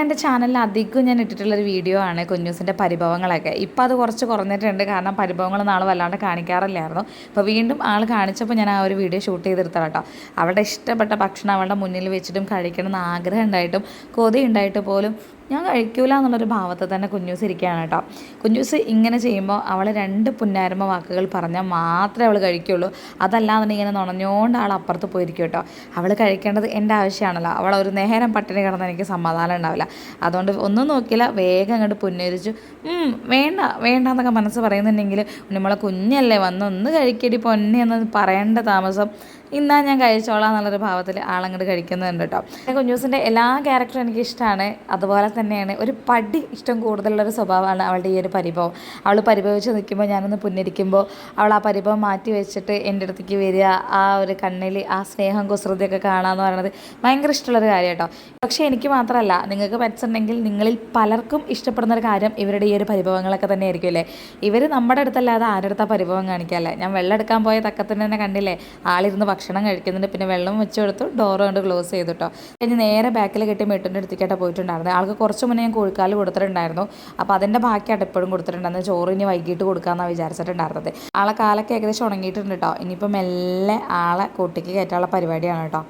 എൻ്റെ ചാനലിൽ അധികം ഞാൻ ഇട്ടിട്ടുള്ളൊരു വീഡിയോ ആണ് കുഞ്ഞൂസിൻ്റെ പരിഭവങ്ങളൊക്കെ. ഇപ്പോൾ അത് കുറച്ച് കുറഞ്ഞിട്ടുണ്ട്, കാരണം പരിഭവങ്ങളൊന്നും ആൾ വല്ലാണ്ട് കാണിക്കാറില്ലായിരുന്നു. അപ്പോൾ വീണ്ടും ആൾ കാണിച്ചപ്പോൾ ഞാൻ ആ ഒരു വീഡിയോ ഷൂട്ട് ചെയ്തെടുത്തതാണ് കേട്ടോ. അവളുടെ ഇഷ്ടപ്പെട്ട ഭക്ഷണം അവളുടെ മുന്നിൽ വെച്ചിട്ടും കഴിക്കണം എന്ന് ആഗ്രഹം ഉണ്ടായിട്ടും കൊതി ഉണ്ടായിട്ട് പോലും ഞാൻ കഴിക്കൂല എന്നുള്ളൊരു ഭാവത്തിൽ തന്നെ കുഞ്ഞൂസ് ഇരിക്കുകയാണ് കേട്ടോ. കുഞ്ഞൂസ് ഇങ്ങനെ ചെയ്യുമ്പോൾ അവൾ 2 പുന്നാരമ്മ വാക്കുകൾ പറഞ്ഞാൽ മാത്രമേ അവൾ കഴിക്കുള്ളൂ. അതല്ലാന്നുണ്ടെങ്കിൽ ഇങ്ങനെ നുണഞ്ഞുകൊണ്ട് ആൾ അപ്പുറത്ത് പോയിരിക്കും കേട്ടോ. അവൾ കഴിക്കേണ്ടത് എൻ്റെ ആവശ്യമാണല്ലോ. അവൾ ഒരു നേരം പട്ടിണി കിടന്ന് എനിക്ക് സമാധാനം ഉണ്ടാവില്ല. അതുകൊണ്ട് ഒന്നും നോക്കിയില്ല, വേഗം അങ്ങോട്ട് പുന്നരിച്ചു. വേണ്ട വേണ്ട എന്നൊക്കെ മനസ്സ് പറയുന്നുണ്ടെങ്കിൽ നമ്മളെ കുഞ്ഞല്ലേ വന്നൊന്ന് കഴിക്കടി പൊന്നെ എന്ന് പറയേണ്ട താമസം ഇന്നാ ഞാൻ കഴിച്ചോളാം എന്നുള്ളൊരു ഭാവത്തിൽ ആളങ്ങോട്ട് കഴിക്കുന്നുണ്ട് കേട്ടോ. കുഞ്ഞൂസിൻ്റെ എല്ലാ ക്യാരക്ടറും എനിക്ക് ഇഷ്ടമാണ്. അതുപോലെ തന്നെയാണ് ഒരു പടി ഇഷ്ടം കൂടുതലുള്ളൊരു സ്വഭാവമാണ് അവളുടെ ഈ ഒരു പരിഭവം. അവൾ പരിഭവിച്ച് നിൽക്കുമ്പോൾ ഞാനൊന്ന് പുന്നരിക്കുമ്പോൾ അവൾ ആ പരിഭവം മാറ്റി വെച്ചിട്ട് എൻ്റെ അടുത്തേക്ക് വരിക, ആ ഒരു കണ്ണിൽ ആ സ്നേഹം കുസൃതിയൊക്കെ കാണാമെന്ന് പറയുന്നത് ഭയങ്കര ഇഷ്ടമുള്ളൊരു കാര്യം കേട്ടോ. പക്ഷേ എനിക്ക് മാത്രമല്ല, നിങ്ങൾക്ക് പറ്റുന്നുണ്ടെങ്കിൽ നിങ്ങളിൽ പലർക്കും ഇഷ്ടപ്പെടുന്നൊരു കാര്യം ഇവരുടെ ഈ ഒരു പരിഭവങ്ങളൊക്കെ തന്നെ ആയിരിക്കും അല്ലേ. ഇവർ നമ്മുടെ അടുത്തല്ലാതെ ആരുടെ അടുത്താ പരിഭവം കാണിക്കാമല്ലേ. ഞാൻ വെള്ളം എടുക്കാൻ പോയ തക്കത്തിന് തന്നെ കണ്ടില്ലേ, ആളിരുന്ന് ഭക്ഷണം കഴിക്കുന്നുണ്ട്. പിന്നെ വെള്ളം വെച്ച് കൊടുത്തു, ഡോറ് കൊണ്ട് ക്ലോസ് ചെയ്തു കേട്ടോ. കഴിഞ്ഞ് നേരെ ബാക്കിൽ കെട്ടി മെട്ടിൻ്റെ അടുത്തേക്കായിട്ട് പോയിട്ടുണ്ടായിരുന്നു. ആൾക്ക് കുറച്ച് മുന്നേ ഞാൻ കോഴിക്കാല് കൊടുത്തിട്ടുണ്ടായിരുന്നു. അപ്പോൾ അതിൻ്റെ ബാക്കിയായിട്ട് എപ്പോഴും കൊടുത്തിട്ടുണ്ടായിരുന്നു. ചോറ് ഇനി വൈകിട്ട് കൊടുക്കാമെന്നാണ് വിചാരിച്ചിട്ടുണ്ടായിരുന്നത്. ആളെ കാലൊക്കെ ഏകദേശം ഉണങ്ങിയിട്ടുണ്ട് കേട്ടോ. ഇനിയിപ്പോൾ മെല്ലെ ആളെ കൂട്ടിക്ക് കയറ്റാനുള്ള പരിപാടിയാണ് കേട്ടോ.